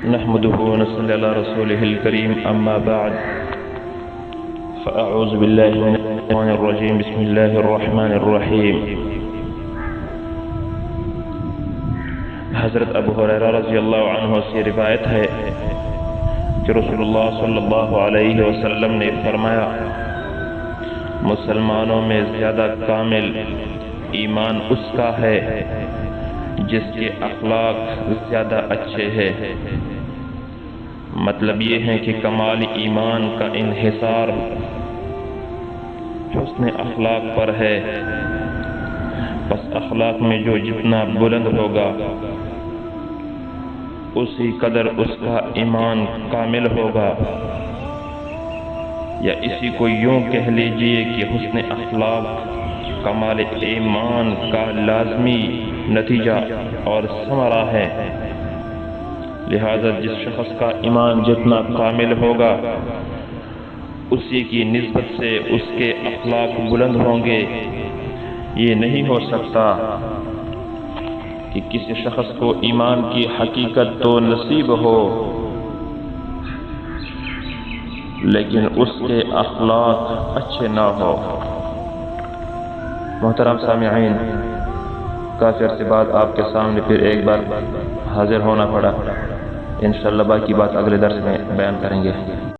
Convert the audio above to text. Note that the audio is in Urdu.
نحمده ونصلي على رسوله الكريم أما بعد فأعوذ بالله من الشيطان الرجيم بسم الله الرحمن الرحيم حضرت ابو ہریرہ رضی اللہ عنہ سے روایت ہے کہ رسول اللہ صلی اللہ علیہ وسلم نے فرمایا مسلمانوں میں زیادہ کامل ایمان اس کا ہے جس کے اخلاق زیادہ اچھے ہیں۔ مطلب یہ ہے کہ کمال ایمان کا انحصار حسن اخلاق پر ہے، بس اخلاق میں جو جتنا بلند ہوگا اسی قدر اس کا ایمان کامل ہوگا، یا اسی کو یوں کہہ لیجئے کہ حسن اخلاق کمال ایمان کا لازمی نتیجہ اور ثمرہ ہے۔ لہذا جس شخص کا ایمان جتنا کامل ہوگا اسی کی نسبت سے اس کے اخلاق بلند ہوں گے۔ یہ نہیں ہو سکتا کہ کسی شخص کو ایمان کی حقیقت تو نصیب ہو لیکن اس کے اخلاق اچھے نہ ہو۔ محترم سامعین، کافی عرصے بعد آپ کے سامنے پھر ایک بار حاضر ہونا پڑا۔ انشاءاللہ باقی بات اگلے درس میں بیان کریں گے۔